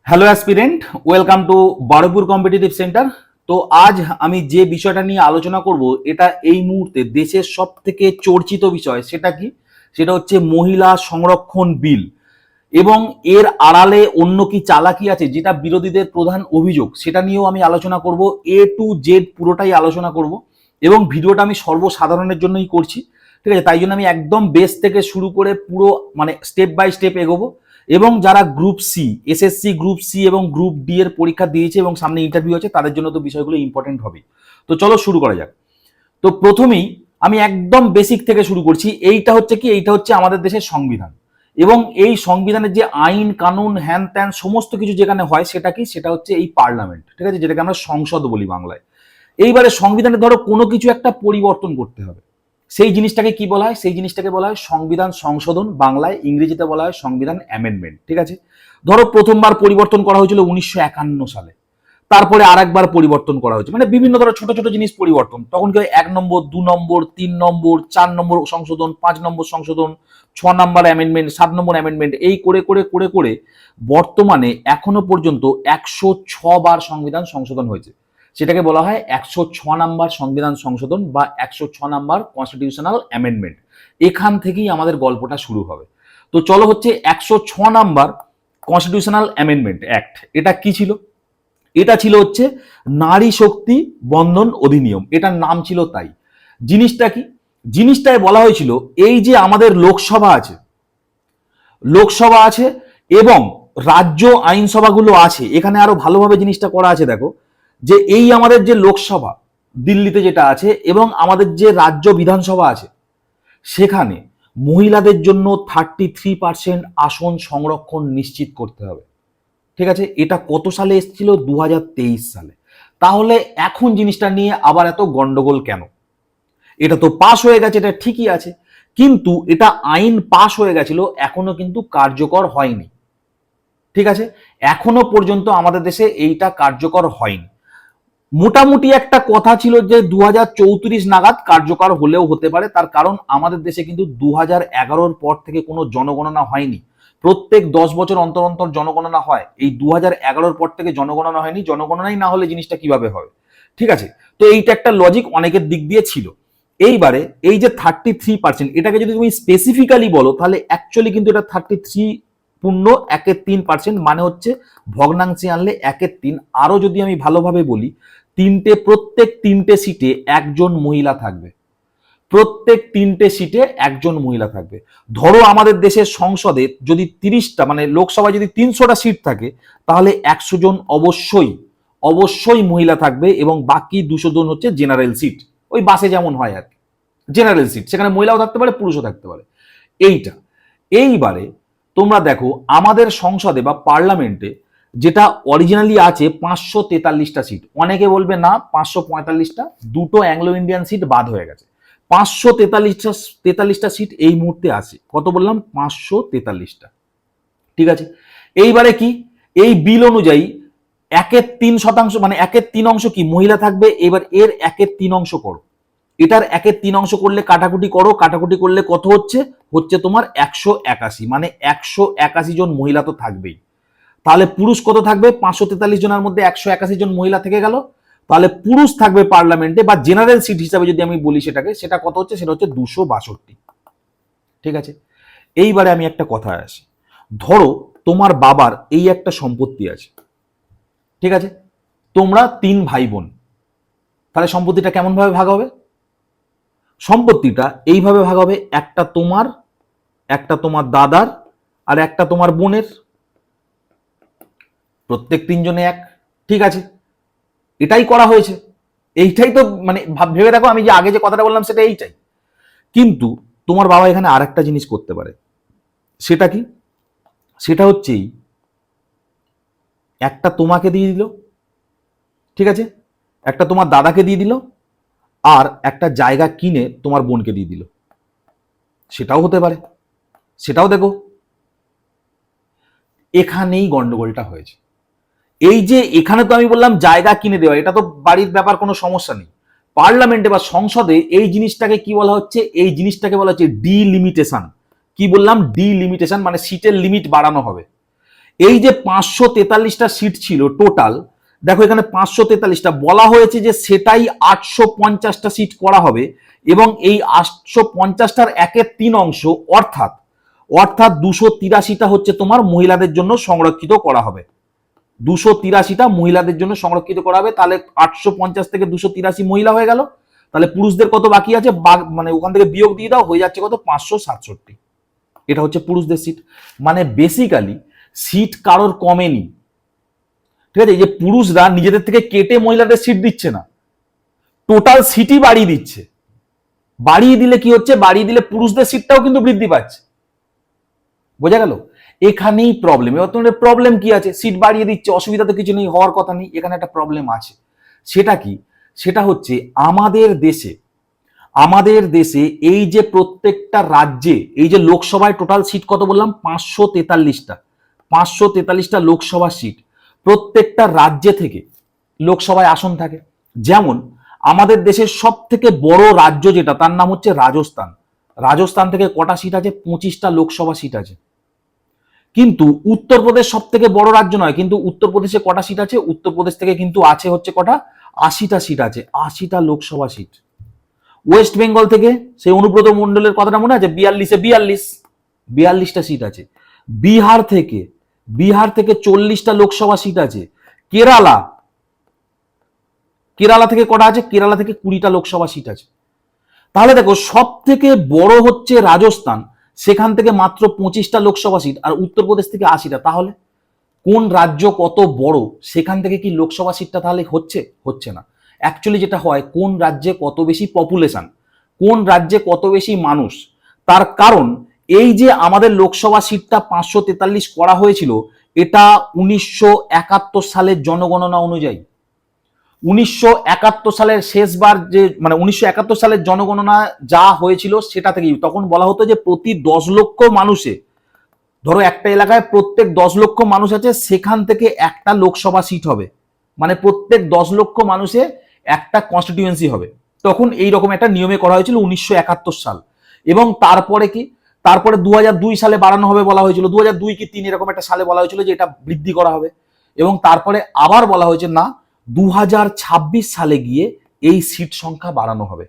Hello aspirant, welcome to Baruipur competitive centre. তো আজ আমি যে বিষয়টা নিয়ে আলোচনা করব, এটা এই মুহূর্তে দেশের সব থেকে চর্চিত বিষয়। সেটা কি? সেটা হচ্ছে মহিলা সংরক্ষণ বিল। এবং এর আড়ালে অন্য কি চালাকি আছে, যেটা বিরোধীদের প্রধান অভিযোগ, সেটা নিয়েও আমি আলোচনা করব। এ টু জেড পুরোটাই আলোচনা করব এবং ভিডিওটা আমি সর্বসাধারণের জন্যই করছি। ঠিক আছে, তাই জন্য আমি একদম বেস থেকে শুরু করে পুরো স্টেপ বাই স্টেপ এগোবো। এবং যারা group C, SSC group C এবং গ্রুপ ডি এর পরীক্ষা দিয়েছে এবং সামনে ইন্টারভিউ আছে, তাদের জন্য তো বিষয়গুলো ইম্পর্টেন্ট হবে। তো চলো শুরু করা যাক। তো প্রথমেই আমি একদম বেসিক থেকে শুরু করছি। এইটা হচ্ছে কি? এইটা হচ্ছে আমাদের দেশের সংবিধান। এবং এই সংবিধানের যে আইন কানুন হ্যান ত্যান সমস্ত কিছু যেখানে হয়, সেটা কি? সেটা হচ্ছে এই পার্লামেন্ট। ঠিক আছে, যেটাকে আমরা সংসদ বলি বাংলায়। এইবারে সংবিধানে ধরো কোনো কিছু একটা পরিবর্তন করতে হবে, সেই জিনিসটাকে কি বলা হয়? সেই জিনিসটাকে বলা হয় সংবিধান সংশোধন, বাংলায়, ইংরেজিতে বলা হয় সংবিধান অ্যামেন্ডমেন্ট। ঠিক আছে, ধরো প্রথমবার পরিবর্তন করা হয়েছিল 1951 সালে, তারপরে আরেকবার পরিবর্তন করা হয়েছে, মানে বিভিন্ন ধরো ছোট ছোট জিনিস পরিবর্তন। তখন কি 1 নম্বর, 2 নম্বর, 3 নম্বর, 4 নম্বর সংশোধন, 5 নম্বর সংশোধন, 6 নম্বর অ্যামেন্ডমেন্ট, 7 নম্বর অ্যামেন্ডমেন্ট, এই করে করে করে করে বর্তমানে এখনো পর্যন্ত 106 বার সংবিধান সংশোধন হয়েছে। সেটাকে বলা হয় 106 নম্বর সংবিধান সংশোধন বা 106 নম্বর কনস্টিটিউশনাল অ্যামেন্ডমেন্ট। এখান থেকেই আমাদের গল্পটা শুরু হবে। তো চলো, হচ্ছে 106 নম্বর কনস্টিটিউশনাল অ্যামেন্ডমেন্ট অ্যাক্ট। এটা কি ছিল? এটা ছিল হচ্ছে নারী শক্তি বন্ধন অধিনিয়ম, এটার নাম ছিল তাই। জিনিসটা কি? জিনিসটায় বলা হয়েছিল, এই যে আমাদের লোকসভা আছে, লোকসভা আছে এবং রাজ্য আইনসভাগুলো আছে, এখানে আরো ভালোভাবে জিনিসটা করা আছে। দেখো, যে এই আমাদের যে লোকসভা দিল্লিতে যেটা আছে এবং আমাদের যে রাজ্য বিধানসভা আছে, সেখানে মহিলাদের জন্য 33% আসন সংরক্ষণ নিশ্চিত করতে হবে। ঠিক আছে, এটা কত সালে এসেছিল? 2023 সালে। তাহলে এখন জিনিসটা নিয়ে আবার এত গন্ডগোল কেন? এটা তো পাশ হয়ে গেছে, এটা ঠিকই আছে, কিন্তু এটা আইন পাশ হয়ে গেছিল, এখনো কিন্তু কার্যকর হয়নি। ঠিক আছে, এখনো পর্যন্ত আমাদের দেশে এইটা কার্যকর হয়নি। মোটামুটি একটা কথা ছিল যে 2034 নাগাদ কার্যকর হলেও হতে পারে। তার কারণ আমাদের দেশে কিন্তু 2011-র পর থেকে কোনো জনগণনা হয়নি। প্রত্যেক 10 বছর অন্তর অন্তর জনগণনা হয়, এই 2011-র পর থেকে জনগণনা হয়নি। জনগণনাই না হলে জিনিসটা কিভাবে হবে? ঠিক আছে, তো এইটা একটা লজিক অনেকের দিক দিয়ে ছিল। এইবারে এই যে 33%, এটাকে যদি তুমি স্পেসিফিক্যালি বলো, তাহলে অ্যাকচুয়ালি কিন্তু এটা 33.1-3%, মানে হচ্ছে ভগ্নাংশে আনলে 1/3। আরো যদি আমি ভালোভাবে বলি, প্রত্যেক 3টে সিটে একজন মহিলা থাকবে। প্রত্যেক 3টে সিটে একজন মহিলা থাকবে। ধরো আমাদের দেশের সংসদে যদি 30টা, মানে লোকসভায় যদি 300টা সিট থাকে, তাহলে 100 জন অবশ্যই অবশ্যই মহিলা থাকবে এবং বাকি 200 জন হচ্ছে জেনারেল সিট। ওই বাসে যেমন হয় আর কি, জেনারেল সিট, সেখানে মহিলাও থাকতে পারে, পুরুষও থাকতে পারে। এইটা এইবারে তোমরা দেখো, আমাদের সংসদে বা পার্লামেন্টে যেটা অরিজিনালি আছে 543টা সিট। অনেকে বলবে না 545টা, দুটো অ্যাংলো ইন্ডিয়ান সিট বাদ হয়ে গেছে। 543টা সিট এই মুহূর্তে আছে। কত বললাম? 543টা। ঠিক আছে, এইবারে কি? এই বিল অনুযায়ী 1/3 মানে 1/3 কি মহিলা থাকবে। এবার এর 1/3 করো, এটার 1/3 করলে কাটাকুটি করো, কাটাকুটি করলে কত হচ্ছে? হচ্ছে তোমার 181, মানে 181 জন মহিলা তো থাকবেই। তাহলে পুরুষ কত থাকবে? 543 জনের মধ্যে 181 জন মহিলা থেকে গেল। তাহলে পুরুষ থাকবে পার্লামেন্টে বা জেনারেল সিট হিসাবে যদি আমি বলি সেটাকে, সেটা কত হচ্ছে? সেটা হচ্ছে 262। ঠিক আছে, এইবারে আমি একটা কথা আসি। ধরো তোমার বাবার এই একটা সম্পত্তি আছে। ঠিক আছে, তোমরা 3 ভাই বোন। তাহলে সম্পত্তিটা কেমন ভাবে ভাগ হবে? সম্পত্তিটা এইভাবে ভাগ হবে, একটা তোমার, একটা তোমার দাদার, আর একটা তোমার বোনের। প্রত্যেক 3জনে এক। ঠিক আছে, এটাই করা হয়েছে। এইটাই তো, মানে ভেবে দেখো, আমি যে আগে যে কথাটা বললাম সেটা এইটাই। কিন্তু তোমার বাবা এখানে আর একটা জিনিস করতে পারে। সেটা কি? সেটা হচ্ছে একটা তোমাকে দিয়ে দিল, ঠিক আছে, একটা তোমার দাদাকে দিয়ে দিল, আর একটা জায়গা কিনে তোমার বোনকে দিয়ে দিল। সেটাও হতে পারে, সেটাও দেখো। এখানেই গন্ডগোলটা হয়েছে। এই যে এখানে তো আমি বললাম জায়গা কিনে দেওয়া, এটা তো বাড়ির ব্যাপার, কোনো সমস্যা নেই। পার্লামেন্টে বা সংসদে এই জিনিসটাকে কি বলা হচ্ছে? এই জিনিসটাকে বলা হচ্ছে ডিলিমিটেশন। কি বললাম? ডিলিমিটেশন, মানে সিটের লিমিট বাড়ানো হবে। এই যে 543টা সিট ছিল টোটাল, দেখো এখানে 543টা বলা হয়েছে যে সেটাই 850টা সিট করা হবে, এবং এই 850টার 1/3 অংশ অর্থাৎ 283টা হচ্ছে তোমার মহিলাদের জন্য সংরক্ষিত করা হবে। 283টা মহিলাদের জন্য সংরক্ষিত করা হবে। তাহলে 850 থেকে 283 মহিলা হয়ে গেল। তাহলে পুরুষদের কত বাকি আছে, মানে ওখান থেকে বিয়োগ দিয়ে দাও, হয়ে যাচ্ছে কত, 567। এটা হচ্ছে পুরুষদের সিট। মানে বেসিক্যালি সিট কারোর কমেনি, ঠিক আছে। এই যে পুরুষরা নিজেদের থেকে কেটে মহিলাদের সিট দিচ্ছে না, টোটাল সিটই বাড়িয়ে দিচ্ছে। বাড়িয়ে দিলে কি হচ্ছে, বাড়িয়ে দিলে পুরুষদের সিটটাও কিন্তু বৃদ্ধি পাচ্ছে। বোঝা গেল? এখানেই প্রবলেম। এবার তোমাদের প্রবলেম কি আছে, সিট বাড়িয়ে দিচ্ছে, অসুবিধা তো কিছু নেই, হওয়ার কথা নেই। এখানে একটা প্রবলেম আছে। সেটা কি, সেটা হচ্ছে আমাদের দেশে এই যে প্রত্যেকটা রাজ্যে এই যে লোকসভায় টোটাল সিট কত বললাম, 543টা 543টা লোকসভা সিট, প্রত্যেকটা রাজ্যে থেকে লোকসভায় আসন থাকে। যেমন আমাদের দেশের সব থেকে বড় রাজ্য যেটা, তার নাম হচ্ছে রাজস্থান। রাজস্থান থেকে কটা সিট আছে, 25টা লোকসভা সিট আছে। কিন্তু উত্তরপ্রদেশ সব থেকে বড় রাজ্য নয়, কিন্তু উত্তরপ্রদেশে কটা সিট আছে, উত্তরপ্রদেশ থেকে কিন্তু আছে হচ্ছে কটা, 80টা সিট আছে, 80টা লোকসভা সিট। ওয়েস্ট বেঙ্গল থেকে সেই অনুব্রত মন্ডলের কথাটা মনে আছে, 42টা সিট আছে। বিহার থেকে 40টা লোকসভা সিট আছে। কেরালা থেকে কটা আছে, কেরালা থেকে 20টা লোকসভা সিট আছে। তাহলে দেখো সব থেকে বড় হচ্ছে রাজস্থান, সেখান থেকে মাত্র 25টা লোকসভা সিট, আর উত্তরপ্রদেশ থেকে 80টা। তাহলে কোন রাজ্য কত বড়, সেখান থেকে কি লোকসভা সিটটা তাহলে হচ্ছে না। অ্যাকচুয়ালি যেটা হয়, কোন রাজ্যে কত বেশি পপুলেশন, কোন রাজ্যে কত বেশি মানুষ, তার কারণ এই যে আমাদের লোকসভা সিটটা 543 করা হয়েছিল, এটা 1971 সালের জনগণনা অনুযায়ী। 1971 সালের শেষবার যে মানে 1971 সালের জনগণনা যা হয়েছিল সেটা থেকেই, তখন বলা হতো যে প্রতি 10 লক্ষ মানুষে, ধরো একটা এলাকায় প্রত্যেক 10 লক্ষ মানুষ আছে, সেখান থেকে একটা লোকসভা সিট হবে, মানে প্রত্যেক 10 লক্ষ মানুষে একটা কনস্টিটিউয়েন্সি হবে। তখন এইরকম একটা নিয়মে করা হয়েছিল 1971 সাল। এবং তারপরে কি, তারপরে 2002 সালে বাড়ানো হবে বলা হয়েছিল, 2002 কি 3 এরকম একটা সালে বলা হয়েছিল যে এটা বৃদ্ধি করা হবে। এবং তারপরে আবার বলা হয়েছে না, 2026 সালে গিয়ে এই সিট সংখ্যা বাড়ানো হবে।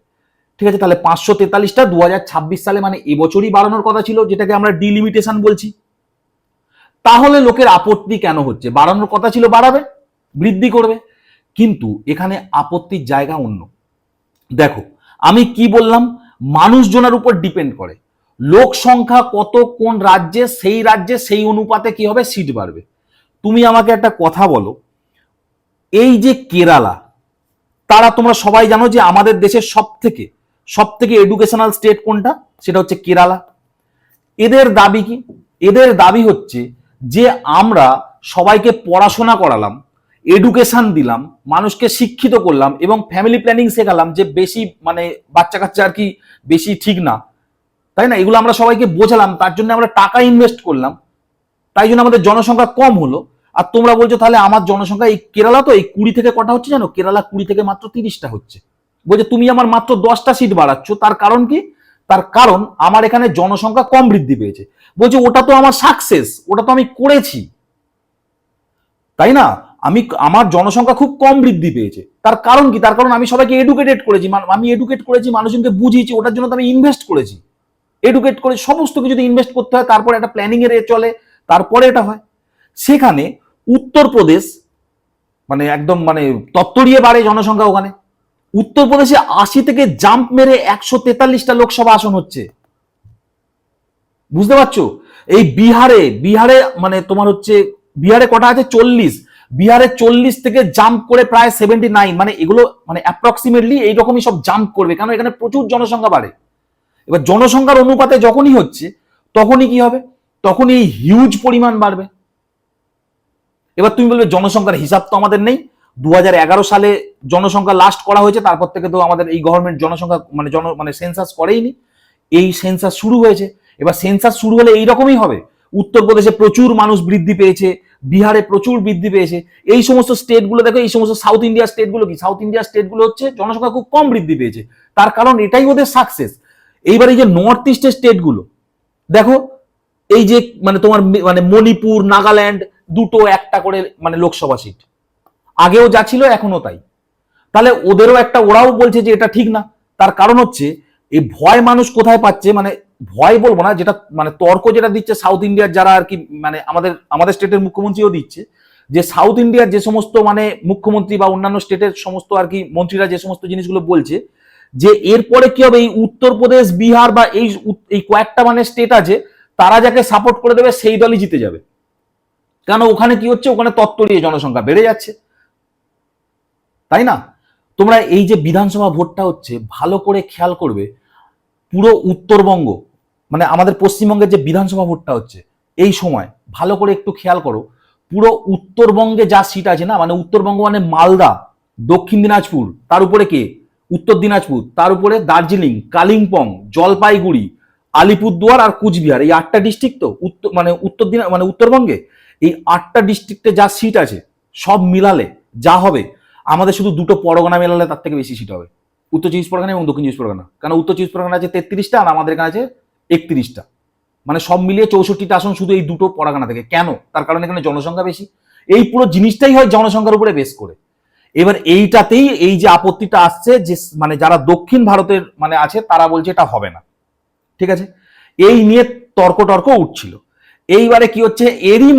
ঠিক আছে, তাহলে 543টা 2026 সালে, মানে এবছরই বাড়ানোর কথা ছিল, যেটাকে আমরা ডিলিমিটেশন বলছি। তাহলে লোকের আপত্তি কেন হচ্ছে, বাড়ানোর কথা ছিল, বাড়াবে, বৃদ্ধি করবে। কিন্তু এখানে আপত্তির জায়গা অন্য। দেখো আমি কি বললাম, মানুষজনের উপর ডিপেন্ড করে, লোক সংখ্যা কত কোন রাজ্যে, সেই অনুপাতে কি হবে, সিট বাড়বে। তুমি আমাকে একটা কথা বলো, এই যে কেরালা, তারা, তোমরা সবাই জানো যে আমাদের দেশের সব থেকে এডুকেশনাল স্টেট কোনটা, সেটা হচ্ছে কেরালা। এদের দাবি কি, এদের দাবি হচ্ছে যে আমরা সবাইকে পড়াশোনা করালাম, এডুকেশন দিলাম, মানুষকে শিক্ষিত করলাম, এবং ফ্যামিলি প্ল্যানিং শেখালাম, যে বেশি মানে বাচ্চা কাচ্চা আর কি বেশি ঠিক না, তাই না, এগুলো আমরা সবাইকে বোঝালাম, তার জন্য আমরা টাকা ইনভেস্ট করলাম, তাই জন্য আমাদের জনসংখ্যা কম হলো। আর তোমরা বলছো তাহলে আমার জনসংখ্যা, এই কেরালা তো এই 20 থেকে কটা হচ্ছে জানো, কেরালা 20 থেকে মাত্র 30টা হচ্ছে। বলছে তুমি আমার মাত্র 10টা সিট বাড়াচ্ছ, তার কারণ কি, তার কারণ আমার এখানে জনসংখ্যা কম বৃদ্ধি পেয়েছে। বলছে ওটা তো আমার সাকসেস, ওটা তো আমি করেছি, তাই না, আমার জনসংখ্যা খুব কম বৃদ্ধি পেয়েছে, তার কারণ কি, তার কারণ আমি সবাইকে এডুকেটেড করেছি, আমি এডুকেট করেছি, মানুষজনকে বুঝিয়েছি, ওটার জন্য তো আমি ইনভেস্ট করেছি, এডুকেট করে সমস্ত কিছুতে ইনভেস্ট করতে হয়, তারপরে একটা প্ল্যানিং এর চলে, তারপরে এটা হয়। সেখানে উত্তরপ্রদেশ মানে একদম মানে তত্তরিয়ে বাড়ে জনসংখ্যা, ওখানে উত্তরপ্রদেশে 80 থেকে জাম্প মেরে 143টা লোকসভা আসন হচ্ছে, বুঝতে পারছো। এই বিহারে মানে তোমার হচ্ছে, বিহারে কটা আছে, 40, বিহারে 40 থেকে জাম্প করে প্রায় 79, মানে এগুলো মানে অ্যাপ্রক্সিমেটলি এইরকমই সব জাম্প করবে, কারণ এখানে প্রচুর জনসংখ্যা বাড়ে। এবার জনসংখ্যার অনুপাতে যখনই হচ্ছে, তখনই কি হবে, তখনই এই হিউজ পরিমাণ বাড়বে। এবার তুমি বলবে জনসংখ্যার হিসাব তো আমাদের নেই, 2011 সালে জনসংখ্যা লাস্ট করা হয়েছে, তারপর থেকে তো আমাদের এই গভর্নমেন্ট জনসংখ্যা মানে সেন্সাস করেইনি, এই সেন্সাস শুরু হয়েছে। এবার সেন্সাস শুরু হলে এইরকমই হবে, উত্তরপ্রদেশে প্রচুর মানুষ বৃদ্ধি পেয়েছে, বিহারে প্রচুর বৃদ্ধি পেয়েছে, এই সমস্ত স্টেটগুলো দেখো, এই সমস্ত সাউথ ইন্ডিয়ার স্টেটগুলো কি, সাউথ ইন্ডিয়ার স্টেটগুলো হচ্ছে জনসংখ্যা খুব কম বৃদ্ধি পেয়েছে, তার কারণ এটাই ওদের সাকসেস। এইবার এই যে নর্থ ইস্টের স্টেটগুলো দেখো, এই যে মানে তোমার মানে মণিপুর, নাগাল্যান্ড, দুটো একটা করে মানে লোকসভা সিট, আগেও যা ছিল এখনো তাই। তাহলে ওদেরও একটা, ওরাও বলছে যে এটা ঠিক না। তার কারণ হচ্ছে এই ভয় মানুষ কোথায় পাচ্ছে, মানে ভয় বলবো না, যেটা মানে তর্ক যেটা দিচ্ছে সাউথ ইন্ডিয়ার যারা আর কি, মানে আমাদের স্টেটের মুখ্যমন্ত্রীও দিচ্ছে যে সাউথ ইন্ডিয়ার যে সমস্ত মানে মুখ্যমন্ত্রী বা অন্যান্য স্টেটের সমস্ত আর কি মন্ত্রীরা যে সমস্ত জিনিসগুলো বলছে যে এরপরে কি হবে, এই উত্তরপ্রদেশ, বিহার বা এই কয়েকটা মানে স্টেট আছে, তারা যাকে সাপোর্ট করে দেবে সেই দলই জিতে যাবে। কেন, ওখানে কি হচ্ছে, ওখানে তত্ত্বরীয় জনসংখ্যা বেড়ে যাচ্ছে, তাই না? তোমরা এই যে বিধানসভা ভোটটা হচ্ছে, ভালো করে খেয়াল করবে, পুরো উত্তরবঙ্গ মানে আমাদের পশ্চিমবঙ্গের যে বিধানসভা ভোটটা হচ্ছে এই সময় ভালো করে একটু খেয়াল করো, পুরো উত্তরবঙ্গে যা সিট আছে না, মানে উত্তরবঙ্গ মানে মালদা, দক্ষিণ দিনাজপুর, তার উপরে কে, উত্তর দিনাজপুর, তার উপরে দার্জিলিং, কালিম্পং, জলপাইগুড়ি, আলিপুরদুয়ার আর কুচবিহার, এই 8টা ডিস্ট্রিক্ট তো মানে উত্তরবঙ্গে এই 8টা ডিস্ট্রিক্টে যা সিট আছে সব মিলালে যা হবে, আমাদের শুধু দুটো পরগনা মেলালে তার থেকে বেশি সিট হবে, উত্তর চব্বিশ পরগনা এবং দক্ষিণ চব্বিশ পরগনা। কারণ উত্তর চব্বিশ পরগনা আছে 33টা আর আমাদের এখানে আছে 31টা, মানে সব মিলিয়ে 64টা আসন শুধু এই দুটো পরগনা থেকে। কেন, তার কারণ এখানে জনসংখ্যা বেশি, এই পুরো জিনিসটাই হয় জনসংখ্যার উপরে বেস করে। এবার এইটাতেই এই যে আপত্তিটা আসছে যে মানে যারা দক্ষিণ ভারতের মানে আছে তারা বলছে এটা হবে না, ঠিক আছে, এই নিয়ে তর্ক উঠছিল। এইবারে কি হচ্ছে, এরই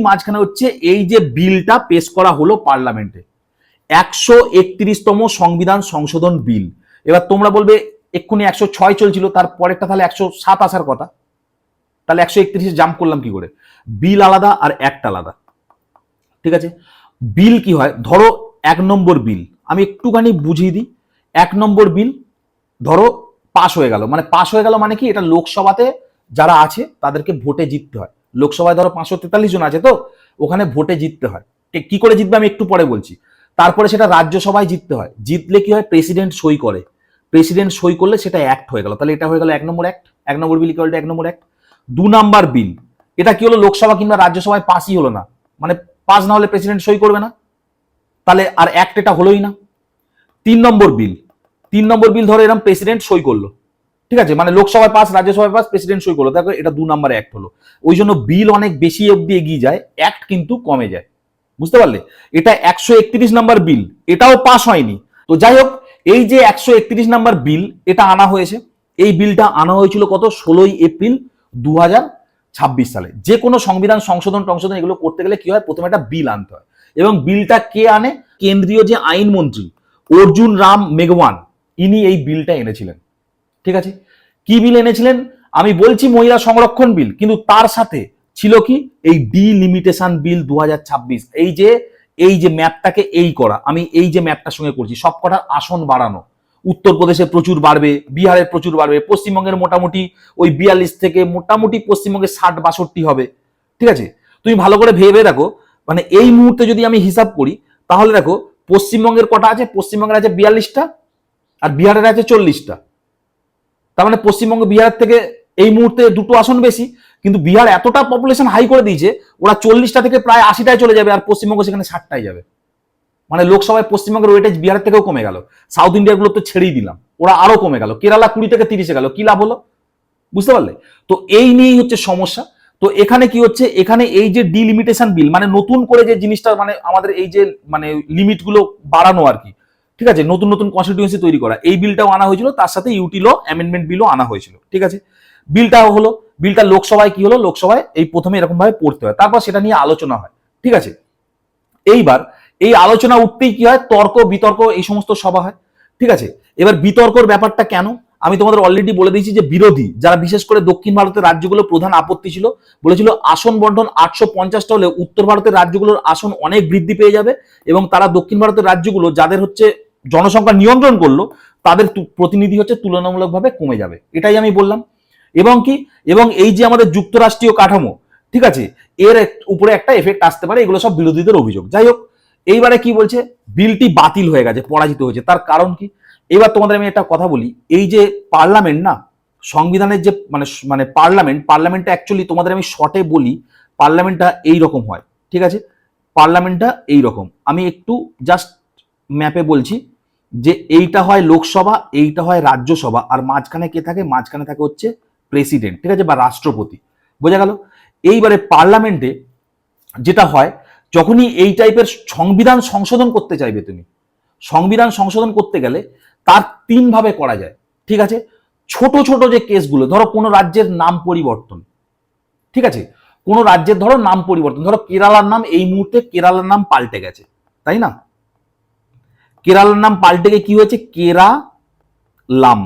মাঝখানে হচ্ছে এই যে বিলটা পেশ করা হলো পার্লামেন্টে, 131তম সংবিধান সংশোধন বিল। এবার তোমরা বলবে এক্ষুনি 106 চলছিল, তার পরেরটা তাহলে 107 আসার কথা, তাহলে 131 জাম্প করলাম কি করে? বিল আলাদা আর অ্যাক্ট আলাদা, ঠিক আছে। বিল কি হয়, ধরো 1 নম্বর বিল, আমি একটুখানি বুঝিয়ে দিই। 1 নম্বর বিল ধরো পাশ হয়ে গেল, মানে কি, এটা লোকসভাতে যারা আছে তাদেরকে ভোটে জিততে হয়। লোকসভায় ধরো 543 জন আছে, তো ওখানে ভোটে জিততে হয়। কি করে জিতবে আমি একটু পরে বলছি। তারপরে সেটা রাজ্যসভায় জিততে হয়, জিতলে কি হয়, প্রেসিডেন্ট সই করে, প্রেসিডেন্ট সই করলে সেটা অ্যাক্ট হয়ে গেল, তাহলে এটা হয়ে গেল 1 নম্বর অ্যাক্ট, 1 নম্বর বিল ইকুয়াল টু 1 নম্বর অ্যাক্ট। 2 নম্বর বিল, এটা কি হলো, লোকসভা কিংবা রাজ্যসভায় পাসই হলো না, মানে পাস না হলে প্রেসিডেন্ট সই করবে না, তাহলে আর অ্যাক্ট এটা হলোই না। 3 নম্বর বিল, 3 নম্বর বিল ধরো এরকম প্রেসিডেন্ট সই করলো, ঠিক আছে, মানে লোকসভায় পাস, রাজ্যসভায় পাস, প্রেসিডেন্ট সই করলো, দেখো এটা 2 নম্বর অ্যাক্ট হলো। ওই জন্য বিল অনেক বেশি অব্দি এগিয়ে যায়, অ্যাক্ট কিন্তু কমে যায়, বুঝতে পারলে? এটা 131 নম্বর বিল, এটাও পাস হয়নি। তো যাই হোক, এই যে 131 নম্বর বিল এটা আনা হয়েছে, এই বিলটা আনা হয়েছিল কত, 16 এপ্রিল 2026 সালে। যে কোনো সংবিধান সংশোধন এগুলো করতে গেলে কি হয়, প্রথমে একটা বিল আনতে হয়, এবং বিলটা কে আনে, কেন্দ্রীয় যে আইনমন্ত্রী অর্জুন রাম মেঘওয়ান, ইনি এই বিলটা এনেছিলেন, ঠিক আছে। কি বিল এনেছিলেন, আমি বলছি মহিলা সংরক্ষণ বিল, কিন্তু তার সাথে ছিল কি, এই ডিলিমিটেশন বিল 2026। এই যে ম্যাপটাকে এই করা, আমি এই যে ম্যাপটার সঙ্গে করছি, সবকটা আসন বাড়ানো, উত্তরপ্রদেশে প্রচুর বাড়বে, বিহারে প্রচুর বাড়বে, পশ্চিমবঙ্গের মোটামুটি ওই 42 থেকে মোটামুটি পশ্চিমবঙ্গে 60-62 হবে, ঠিক আছে। তুমি ভালো করে ভেবে দেখো, মানে এই মুহূর্তে যদি আমি হিসাব করি, তাহলে দেখো পশ্চিমবঙ্গের কটা আছে, পশ্চিমবঙ্গের আছে 42টা আর বিহারের আছে 40টা, তার মানে পশ্চিমবঙ্গ বিহার থেকে এই মুহূর্তে 2টো আসন বেশি, কিন্তু বিহার এতটা পপুলেশন হাই করে দিয়েছে, ওরা 40টা থেকে প্রায় 80টায় চলে যাবে, আর পশ্চিমবঙ্গ সেখানে 60টায় যাবে, মানে লোকসভায় পশ্চিমবঙ্গের ওয়েটেজ বিহারের থেকেও কমে গেল। সাউথ ইন্ডিয়া গুলো তো ছেড়েই দিলাম, ওরা আরো কমে গেল, কেরালা 20 থেকে 30-এ গেল, কি লাভ হলো, বুঝতে পারলে? তো এই নিয়েই হচ্ছে সমস্যা। তো এখানে কি হচ্ছে, এখানে এই যে ডিলিমিটেশন বিল, মানে নতুন করে যে জিনিসটা, মানে আমাদের এই যে মানে লিমিট গুলো বাড়ানো আর কি, ঠিক আছে, নতুন নতুন কনস্টিটিউয়েন্সি তৈরি করা, এই বিলটাও আনা হয়েছিল, তার সাথে ইউটি ল অ্যামেন্ডমেন্ট বিলও আনা হয়েছিল, ঠিক আছে। বিলটাও হলো, বিলটা লোকসভায় কি হলো, লোকসভায় এই প্রথমে এরকম ভাবে পড়তে হয়, তারপর সেটা নিয়ে আলোচনা হয়, ঠিক আছে। এইবার এই আলোচনা উঠতেই কি হয়, তর্ক বিতর্ক এই সমস্ত সভা হয়, ঠিক আছে। এবার বিতর্কর ব্যাপারটা কেন, আমি তোমাদের অলরেডি বলে দিয়েছি যে বিরোধী যারা, বিশেষ করে দক্ষিণ ভারতের রাজ্যগুলো প্রধান আপত্তি ছিল, বলেছিল আসন বন্টন 850টা হলে উত্তর ভারতের রাজ্যগুলোর আসন অনেক বৃদ্ধি পেয়ে যাবে, এবং তারা দক্ষিণ ভারতের রাজ্যগুলো যাদের হচ্ছে জনসংখ্যা নিয়ন্ত্রণ করলো, তাদের প্রতিনিধি হচ্ছে তুলনামূলকভাবে কমে যাবে, এটাই আমি বললাম। এবং কি, এবং এই যে আমাদের যুক্তরাষ্ট্রীয় কাঠামো, ঠিক আছে, এর উপরে একটা এফেক্ট আসতে পারে, এগুলো সব বিরোধীদের অভিযোগ। যাই হোক, এইবারে কি বলছে, বিলটি বাতিল হয়ে গেছে, পরাজিত হয়েছে, তার কারণ কি? এবার তোমাদের আমি একটা কথা বলি, এই যে পার্লামেন্ট না, সংবিধানের যে মানে পার্লামেন্টটা অ্যাকচুয়ালি তোমাদের আমি শর্টে বলি, পার্লামেন্টটা এইরকম হয়, ঠিক আছে। পার্লামেন্টটা এইরকম, আমি একটু জাস্ট ম্যাপে বলছি, যে এইটা হয় লোকসভা, এইটা হয় রাজ্যসভা, আর মাঝখানে কে থাকে, মাঝখানে থাকে হচ্ছে প্রেসিডেন্ট, ঠিক আছে, বা রাষ্ট্রপতি, বোঝা গেল। এইবারে পার্লামেন্টে যেটা হয়, যখনই এই টাইপের সংবিধান সংশোধন করতে চাইবে তুমি, সংবিধান সংশোধন করতে গেলে তার তিন ভাবে করা যায়। ঠিক আছে, ছোট ছোট যে কেসগুলো, ধরো কোনো রাজ্যের নাম পরিবর্তন, ঠিক আছে, কোনো রাজ্যের ধরো নাম পরিবর্তন, ধরো কেরালার নাম এই মুহূর্তে কেরালার নাম পাল্টে গেছে, তাই না? কেরালার নাম পাল্টে গিয়ে কি হয়েছে, কেরালাম।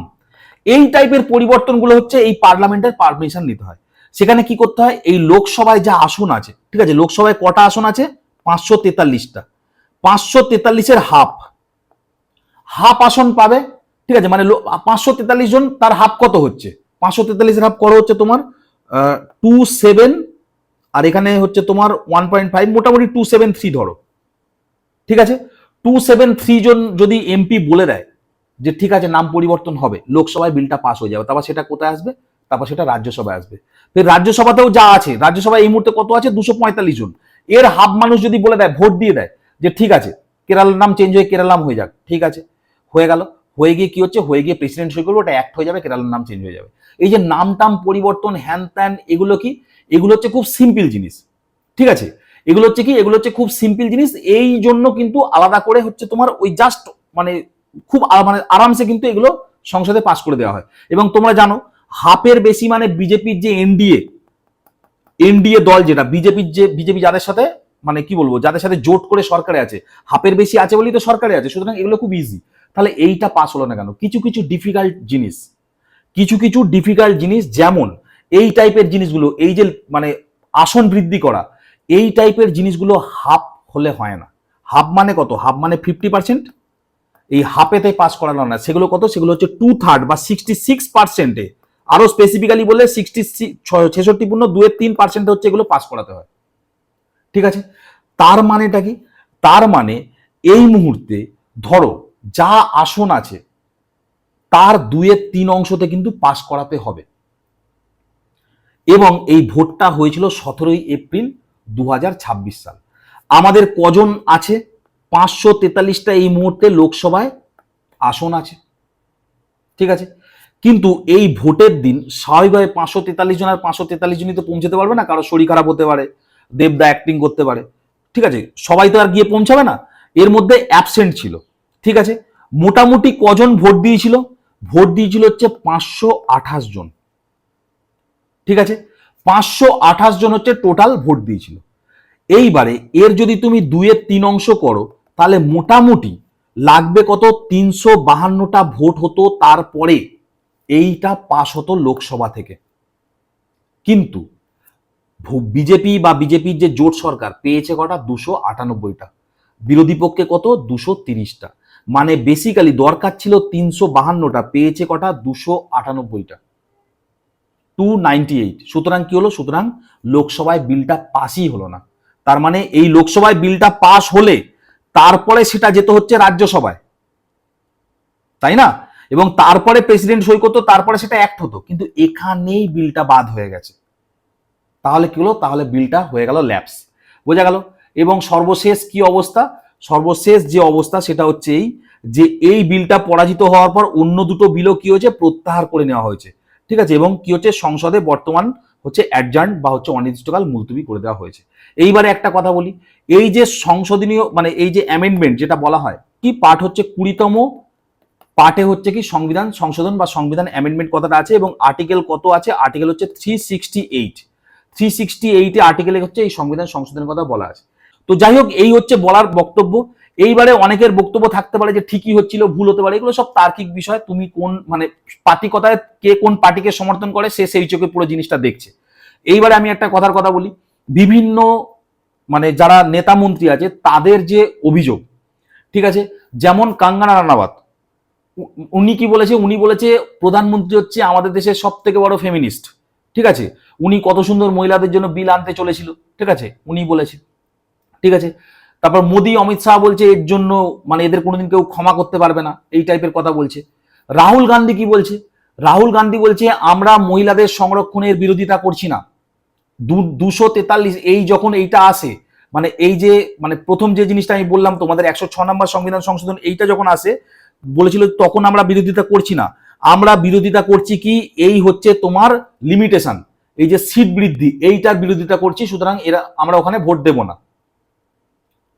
এই টাইপের পরিবর্তনগুলো হচ্ছে এই পার্লামেন্টের পারমিশন নিতে হয়। সেখানে কি করতে হয়, এই লোকসভায় যা আসন আছে, ঠিক আছে, লোকসভায় কটা আসন আছে, 543টা, 543-এর হাফ হাফ আসন পাবে। ঠিক আছে, মানে 543 জন, তার হাফ কত হচ্ছে, 543-এর হাফ কত হচ্ছে তোমার 27, আর এখানে হচ্ছে তোমার 1.5, মোটামুটি 273 ধরো। ঠিক আছে, 273 জন যদি এমপি বলে দেয় যে ঠিক আছে নাম পরিবর্তন হবে, লোকসভায় বিলটা পাস হয়ে যাবে, তারপর সেটা কোথায় আসবে, তারপর সেটা রাজ্যসভায় আসবে। রাজ্যসভাতেও যা আছে, রাজ্যসভায় এই মুহূর্তে কত আছে, 245 জন, এর হাফ মানুষ যদি বলে দেয়, ভোট দিয়ে দেয় যে ঠিক আছে কেরালার নাম চেঞ্জ হয়ে কেরালাম হয়ে যাক, ঠিক আছে, হয়ে গেল। হয়ে গিয়ে কি হচ্ছে, হয়ে গিয়ে প্রেসিডেন্ট সই করবে, ওটা অ্যাক্ট হয়ে যাবে, কেরালার নাম চেঞ্জ হয়ে যাবে। এই যে নাম টাম পরিবর্তন হ্যান ত্যান, এগুলো কি, এগুলো হচ্ছে খুব সিম্পল জিনিস। ঠিক আছে, এগুলো হচ্ছে কি, এগুলো হচ্ছে খুব সিম্পল জিনিস। এই জন্য কিন্তু আলাদা করে হচ্ছে তোমার ওই জাস্ট মানে খুব মানে আরামসে কিন্তু এগুলো সংসদে পাস করে দেওয়া হয়। এবং তোমরা জানো হাফের বেশি মানে বিজেপির যে এনডিএ এনডিএ দল, যেটা বিজেপি যাদের সাথে মানে কি বলবো, যাদের সাথে জোট করে সরকারে আছে, হাফের বেশি আছে বলেই তো সরকারে আছে, সুতরাং এগুলো খুব ইজি। তাহলে এইটা পাস হলো না কেন? কিছু কিছু ডিফিকাল্ট জিনিস, কিছু কিছু ডিফিকাল্ট জিনিস, যেমন এই টাইপের জিনিসগুলো, এই যে মানে আসন বৃদ্ধি করা, এই টাইপের জিনিসগুলো হাফ হলে হয় না। হাফ মানে কত, হাফ মানে 50%, এই হাফেতে পাস করানো না, সেগুলো কত, সেগুলো হচ্ছে 2/3 বা 66%-এ, আরো স্পেসিফিক্যালি বলে 66.2% হচ্ছে এগুলো পাস করাতে হয়। ঠিক আছে, তার মানেটা কি, তার মানে এই মুহূর্তে ধরো যা আসন আছে তার 2/3 অংশতে কিন্তু পাস করাতে হবে। এবং এই ভোটটা হয়েছিল 17 এপ্রিল 2026 সাল। আমাদের কজন আছে, 543টা এই মুহূর্তে লোকসভায় আসন আছে। ঠিক আছে, কিন্তু এই ভোটের দিন স্বাভাবিকভাবে 543 জন আর 543 জনই তো পৌঁছতে পারবে না, কারো শরীর খারাপ হতে পারে, দেবদা অ্যাক্টিং করতে পারে। ঠিক আছে, সবাই তো আর গিয়ে পৌঁছাবে না, এর মধ্যে অ্যাবসেন্ট ছিল। ঠিক আছে, মোটামুটি কজন ভোট দিয়েছিল, ভোট দিয়েছিল হচ্ছে 528 জন। ঠিক আছে, 528 জন হচ্ছে টোটাল ভোট দিয়েছিল। এইবারে এর যদি তুমি 2/3 অংশ করো, তাহলে মোটামুটি লাগবে কত, 352টা ভোট হতো, তারপরে এইটা পাস হতো লোকসভা থেকে। কিন্তু বিজেপি বা বিজেপির যে জোট সরকার পেয়েছে কটা, 298টা, বিরোধী পক্ষে কত, 230টা, মানে বেসিক্যালি দরকার ছিল 352টা, পেয়েছে কটা, 298টা, 298। সুতরাং কি হলো, সুতরাং লোকসভায় বিলটা পাসই হলো না। তার মানে এই লোকসভায় বিলটা পাস হলে তারপরে সেটা যেতে হচ্ছে রাজ্যসভায়, তাই না? এবং তারপরে প্রেসিডেন্ট সই করতো, তারপরে সেটা অ্যাক্ট হতো, কিন্তু এখানেই বিলটা বাদ হয়ে গেছে। তাহলে কি হলো, তাহলে বিলটা হয়ে গেল ল্যাপস, বোঝা গেল। এবং সর্বশেষ কি অবস্থা, সর্বশেষ যে অবস্থা সেটা হচ্ছে এই যে এই বিলটা পরাজিত হওয়ার পর অন্য দুটো বিলও কি হয়েছে, প্রত্যাহার করে নেওয়া হয়েছে। ঠিক আছে, এবং কি হচ্ছে, সংসদে বর্তমান হচ্ছে অ্যাডজার্ন বা হচ্ছে অনির্দিষ্টকাল মুলতবি করে দেওয়া হয়েছে। এইবারে একটা কথা বলি, এই যে সংশোধনীয় মানে এই যে অ্যামেন্ডমেন্ট যেটা বলা হয়, কি পার্ট হচ্ছে 20তম পার্টে হচ্ছে কি সংবিধান সংশোধন বা সংবিধান অ্যামেন্ডমেন্ট কথাটা আছে, এবং আর্টিকেল কত আছে, আর্টিকেল হচ্ছে 368 আর্টিকেলে হচ্ছে এই সংবিধান সংশোধনের কথা বলা আছে। তো যাই হোক, এই হচ্ছে বলার বক্তব্য। এইবারে অনেকের বক্তব্য থাকতে পারে যে ঠিকই হচ্ছিল, ভুল হতে পারে, এগুলো সব তার্কিক বিষয়। তুমি কোন মানে পার্টি কথায় কে কোন পার্টিকে সমর্থন করে সে সেই চোখে পুরো জিনিসটা দেখছে। এইবারে আমি একটা কথার কথা বলি, বিভিন্ন মানে যারা নেতা মন্ত্রী আছে তাদের যে অভিযোগ, ঠিক আছে, যেমন কাঙ্গনা রানাওয়াত, উনি কি বলেছে, উনি বলেছে প্রধানমন্ত্রী হচ্ছে আমাদের দেশের সব থেকে বড় ফেমিনিস্ট। ঠিক আছে, উনি কত সুন্দর মহিলাদের জন্য বিল আনতে চলেছিল, ঠিক আছে, উনি বলেছে। ঠিক আছে, তারপর মোদি অমিত শাহ বলছে এর জন্য মানে এদের কোনোদিন কেউ ক্ষমা করতে পারবে না, এই টাইপের কথা বলছে। রাহুল গান্ধী কি বলছে, রাহুল গান্ধী বলছে আমরা মহিলাদের সংরক্ষণের বিরোধিতা করছি না। 243 এই যখন এইটা আসে, মানে এই যে মানে প্রথম যে জিনিসটা আমি বললাম তোমাদের 106 নম্বর সংবিধান সংশোধন, এইটা যখন আসে বলেছিল তখন আমরা বিরোধিতা করছি না, আমরা বিরোধিতা করছি কি, এই হচ্ছে তোমার লিমিটেশন, এই যে সিট বৃদ্ধি এইটার বিরোধিতা করছি, সুতরাং এরা আমরা ওখানে ভোট দেব না।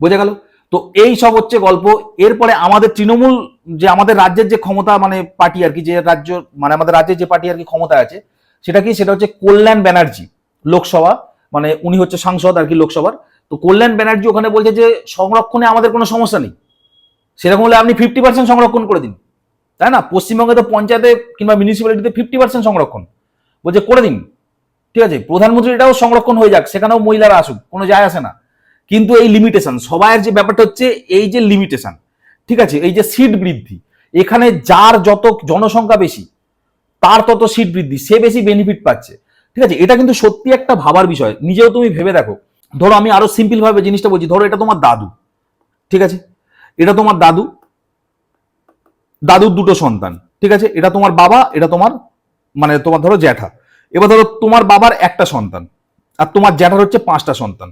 বোঝা গেল? তো এই সব হচ্ছে গল্প। এরপরে আমাদের তৃণমূল, যে আমাদের রাজ্যের যে ক্ষমতা মানে পার্টি আর কি, যে রাজ্য মানে আমাদের রাজ্যের যে পার্টি আর কি ক্ষমতা আছে, সেটা কি, সেটা হচ্ছে কল্যাণ ব্যানার্জি, লোকসভা মানে উনি হচ্ছে সাংসদ আর কি লোকসভার। তো কল্যাণ ব্যানার্জি ওখানে বলছে যে সংরক্ষণে আমাদের কোনো সমস্যা নেই, সেরকম হলে আপনি 50% সংরক্ষণ করে দিন, তাই না? পশ্চিমবঙ্গে তো পঞ্চায়েতে কিংবা মিউনিসিপ্যালিটিতে 50% সংরক্ষণ বলছে করে দিন, ঠিক আছে? প্রধানমন্ত্রী এটাও সংরক্ষণ হয়ে যাক, সেখানেও মহিলারা আসুক, কোনো যায় আসে না। কিন্তু এই লিমিটেশন, সবাইয়ের যে ব্যাপারটা হচ্ছে এই যে লিমিটেশন, ঠিক আছে, এই যে সিট বৃদ্ধি, এখানে যার যত জনসংখ্যা বেশি তার তত সিট বৃদ্ধি, সে বেশি বেনিফিট পাচ্ছে, ঠিক আছে? এটা কিন্তু সত্যি একটা ভাবার বিষয়, নিজেও তুমি ভেবে দেখো। ধরো আমি আরো সিম্পল ভাবে জিনিসটা বলছি, ধরো এটা তোমার দাদু, ঠিক আছে, এটা তোমার দাদু, দাদুর দুটো সন্তান, ঠিক আছে, এটা তোমার বাবা, এটা তোমার মানে তোমার ধরো জ্যাঠা। এবার ধরো তোমার বাবার একটা সন্তান আর তোমার জ্যাঠার হচ্ছে 5টা সন্তান।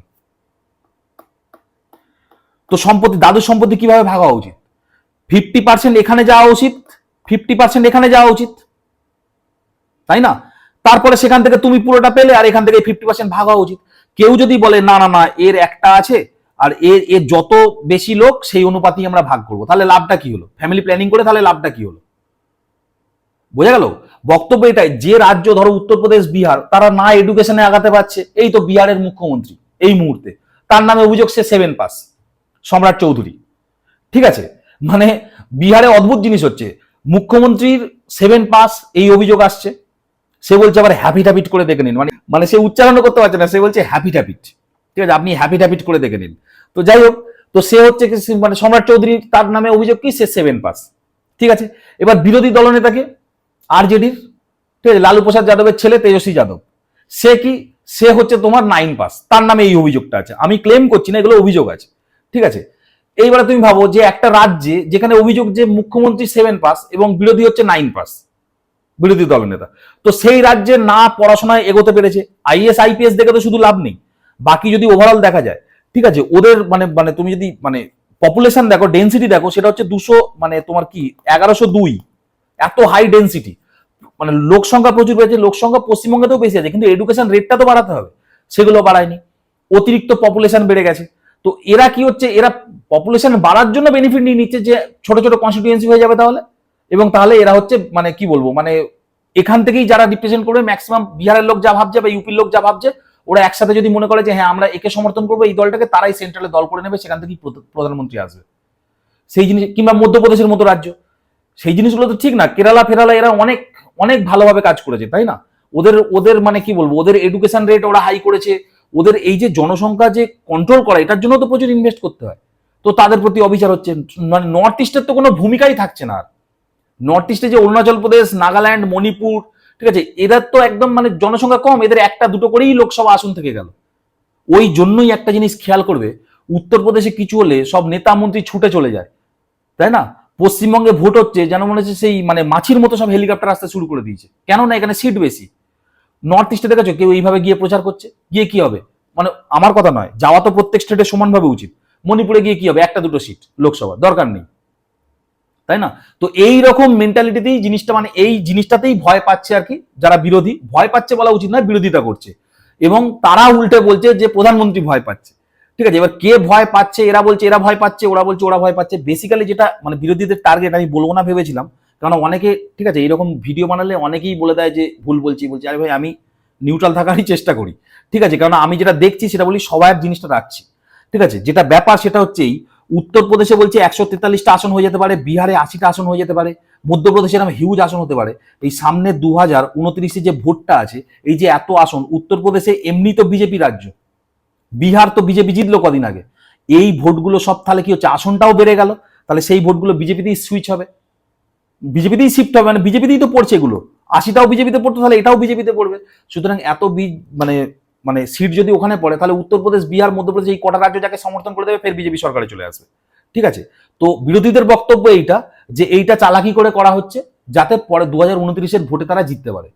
তো সম্পত্তি, দাদুর সম্পত্তি কিভাবে ভাগ হওয়া উচিত? 50% এখানে যাওয়া উচিত, 50% এখানে যাওয়া উচিত, তাই না? তারপরে সেখান থেকে তুমি পুরোটা পেলে আর এখান থেকে 50% ভাগ হওয়া উচিত। কেউ যদি বলে না না না এর একটা আছে আর এর যত বেশি লোক সেই অনুপাতেই আমরা ভাগ করবো, তাহলে লাভটা কি হলো? ফ্যামিলি প্ল্যানিং করে তাহলে লাভটা কি হলো? বোঝা গেল? বক্তব্য এটাই, যে রাজ্য ধরো উত্তরপ্রদেশ, বিহার, তারা না এডুকেশনে আগাতে পারছে, এই তো বিহারের মুখ্যমন্ত্রী এই মুহূর্তে, তার নামে অভিযোগ সে 7 পাস, সম্রাট চৌধুরী, ঠিক আছে? মানে বিহারে অদ্ভুত জিনিস হচ্ছে, মুখ্যমন্ত্রীর 7 পাস এই অভিযোগ আসছে, সে বলছে আবার হ্যাপি ট্যাপিট করে দেখে নিন, মানে মানে সে উচ্চারণ করতে পারছে না, সে বলছে হ্যাপি ট্যাপিট, ঠিক আছে, আপনি হ্যাপি ট্যাপিট করে দেখে নিন। তো যাই হোক, তো সে হচ্ছে মানে সম্রাট চৌধুরী, তার নামে অভিযোগ কি, সে 7 পাস, ঠিক আছে। এবার বিরোধী দলনেতাকে আরজেডির, ঠিক আছে, লালু প্রসাদ যাদবের ছেলে তেজস্বী যাদব, সে কি, সে হচ্ছে তোমার 9 পাস, তার নামে এই অভিযোগটা আছে। আমি ক্লেম করছি না, এগুলো অভিযোগ আছে, ঠিক আছে। এইবারে তুমি ভাবো যে একটা রাজ্যে যেখানে অভিযোগ যে মুখ্যমন্ত্রী 7 পাস এবং বিরোধী হচ্ছে 9 পাস, বিরোধী দলনেতা, তো সেই রাজ্যে না পড়াশোনায় এগোতে পেরেছে, আইএস আইপিএস দেখে তো শুধু লাভ নেই, বাকি যদি ওভারঅল দেখা যায়, ঠিক আছে, ওদের মানে মানে তুমি যদি মানে পপুলেশন দেখো, ডেন্সিটি দেখো, সেটা হচ্ছে 200 মানে তোমার কি 1102, এত হাই ডেন্সিটি, মানে লোক সংখ্যা প্রচুর বেড়েছে, লোক সংখ্যা পশ্চিমবঙ্গেতেও বেশি আছে, কিন্তু এডুকেশন রেটটা তো বাড়াতে হবে, সেগুলো বাড়ায়নি, অতিরিক্ত পপুলেশন বেড়ে গেছে। তো এরা কি হচ্ছে, এরা পপুলেশন বাড়ার জন্য বেনিফিট নিয়ে নিচ্ছে যে ছোট ছোট কনস্টিটিউয়েন্সি হয়ে যাবে তাহলে, এবং তাহলে এরা হচ্ছে মানে কি বলবো, মানে এখান থেকেই যারা রিপ্রেজেন্ট করবে ম্যাক্সিমাম, বিহারের লোক যা ভাবছে বা ইউপির লোক যা ভাবছে, ওরা একসাথে যদি মনে করে যে হ্যাঁ আমরা একে সমর্থন করবো এই দলটাকে, তারাই সেন্ট্রালে দল করে নেবে, সেখান থেকেই প্রধানমন্ত্রী আসবে, সেই জিনিস। কিংবা মধ্যপ্রদেশের মতো রাজ্য, সেই জিনিসগুলো তো ঠিক না। কেরালা ফেরালা এরা অনেক অনেক ভালোভাবে কাজ করেছে, তাই না? ওদের ওদের মানে কি বলবো, ওদের এডুকেশন রেট ওরা হাই করেছে, ওদের এই যে জনসংখ্যা যে কন্ট্রোল করা, এটার জন্য তো প্রচুর ইনভেস্ট করতে হয়, তো তাদের প্রতি অবিচার হচ্ছে। মানে নর্থ ইস্টের তো কোনো ভূমিকাই থাকছে না আর। নর্থ ইস্টে যে অরুণাচল প্রদেশ, নাগাল্যান্ড, মণিপুর, ঠিক আছে, এদের তো একদম মানে জনসংখ্যা কম, এদের একটা দুটো করেই লোকসভা আসন থেকে গেল। ওই জন্যই একটা জিনিস খেয়াল করবে, উত্তরপ্রদেশে কিছু হলে সব নেতা মন্ত্রী ছুটে চলে যায়, তাই না? পশ্চিমবঙ্গে ভোট হচ্ছে যেন মনে হচ্ছে সেই মানে মাছির মতো সব হেলিকপ্টার আসতে শুরু করে দিয়েছে, কেন না এখানে সিট বেশি। নর্থ ইস্টে দেখেছো কেউ এইভাবে গিয়ে প্রচার করছে, গিয়ে কি হবে? মানে আমার কথা নয়, যাওয়া তো প্রত্যেক স্টেটে সমানভাবে উচিত, মণিপুরে গিয়ে কি হবে, একটা দুটো সিট লোকসভা দরকার নেই, তাই না? তো এই রকম মেন্টালিটিতেই জিনিসটা, মানে এই জিনিসটাতেই ভয় পাচ্ছে আর কি যারা বিরোধী, ভয় পাচ্ছে বলা উচিত নয়, বিরোধিতা করছে, এবং তারা উল্টে বলছে যে প্রধানমন্ত্রী ভয় পাচ্ছে, ঠিক আছে। এবার কে ভয় পাচ্ছে, এরা বলছে এরা ভয় পাচ্ছে, ওরা বলছে ওরা ভয় পাচ্ছে। বেসিক্যালি যেটা মানে বিরোধীদের টার্গেট আমি বলবো না ভেবেছিলাম, কারণ অনেকে, ঠিক আছে, এইরকম ভিডিও বানালে অনেকেই বলে দেয় যে ভুল বলছি, বলছি আরে ভাই আমি নিউট্রাল থাকারই চেষ্টা করি, ঠিক আছে, কারণ আমি যেটা দেখছি সেটা বলি, সবার জিনিসটা রাখছি, ঠিক আছে। যেটা ব্যাপার সেটা হচ্ছে এই, উত্তরপ্রদেশে বলছে 143টা আসন হয়ে যেতে পারে, বিহারে 80টা আসন হয়ে যেতে পারে, মধ্যপ্রদেশে এরকম হিউজ আসন হতে পারে। এই সামনে 2029 যে ভোটটা আছে, এই যে এত আসন, উত্তরপ্রদেশে এমনি তো বিজেপি রাজ্য, বিহার তো বিজেপি জিতলো কদিন আগে, এই ভোটগুলো সব তাহলে কি হচ্ছে, আসনটাও বেড়ে গেল, তাহলে সেই ভোটগুলো বিজেপিতেই সুইচ হবে, বিজেপিতেই শিফট হবে, মানে বিজেপিতেই তো পড়ছে এগুলো, 80টাও বিজেপিতে পড়তো, তাহলে এটাও বিজেপিতে পড়বে। সুতরাং এত মানে মানে সিট যদি ওখানে পড়ে, তাহলে উত্তরপ্রদেশ, বিহার, মধ্যপ্রদেশ এই কটা রাজ্য যাকে সমর্থন করে দেবে, ফের বিজেপি সরকারে চলে আসবে, ঠিক আছে। তো বিরোধীদের বক্তব্য এইটা, যে এইটা চালাকি করে করা হচ্ছে যাতে পরে 2029-এর ভোটে তারা জিততে পারে,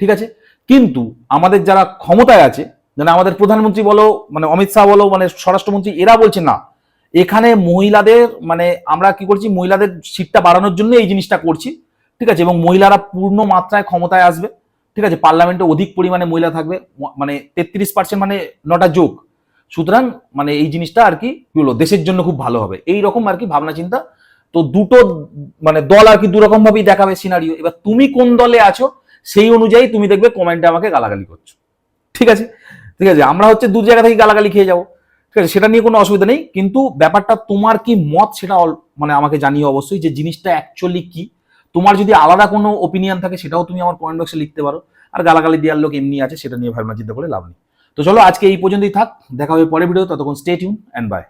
ঠিক আছে। কিন্তু আমাদের যারা ক্ষমতায় আছে, মানে আমাদের প্রধানমন্ত্রী বলো, মানে অমিত শাহ বলো, মানে স্বরাষ্ট্রমন্ত্রী, এরা বলছে না, এখানে মহিলাদের মানে আমরা কি করছি, মহিলাদের সিটটা বাড়ানোর জন্য এই জিনিসটা করছি, ঠিক আছে, এবং মহিলারা পূর্ণ মাত্রায় ক্ষমতায় আসবে, ঠিক আছে, পার্লামেন্টে অধিক পরিমাণে মহিলা থাকবে, মানে 33% মানে নটা যোগ, সুতরাং মানে এই জিনিসটা আর কি বলবো দেশের জন্য খুব ভালো হবে, এই রকম আর কি ভাবনা চিন্তা। তো দুটো মানে দল আর কি দুরকম ভাবেই দেখাবে সিনারিও। এবার তুমি কোন দলে আছো সেই অনুযায়ী তুমি দেখবে কমেন্টে আমাকে গালাগালি করছো। ঠিক আছে, ঠিক আছে, আমরা হচ্ছে দু জায়গা থেকে গালাগালি খেয়ে যাবো, ঠিক আছে, সেটা নিয়ে কোনো অসুবিধা নেই, কিন্তু ব্যাপারটা তোমার কি মত সেটা মানে আমাকে জানিয়ে অবশ্যই যে জিনিসটা অ্যাকচুয়ালি কি। তোমার যদি আলাদা কোনো ওপিনিয়ন থাকে সেটাও তুমি আমার কমেন্ট বক্সে লিখতে পারো। আর গালাগালি দেওয়ার লোক এমনি আছে, সেটা নিয়ে ভাবনা চিন্তা করে লাভ নেই। তো চলো আজকে এই পর্যন্তই থাক, দেখা হবে পরের ভিডিও, ততক্ষণ স্টে টিউন এন্ড বাই।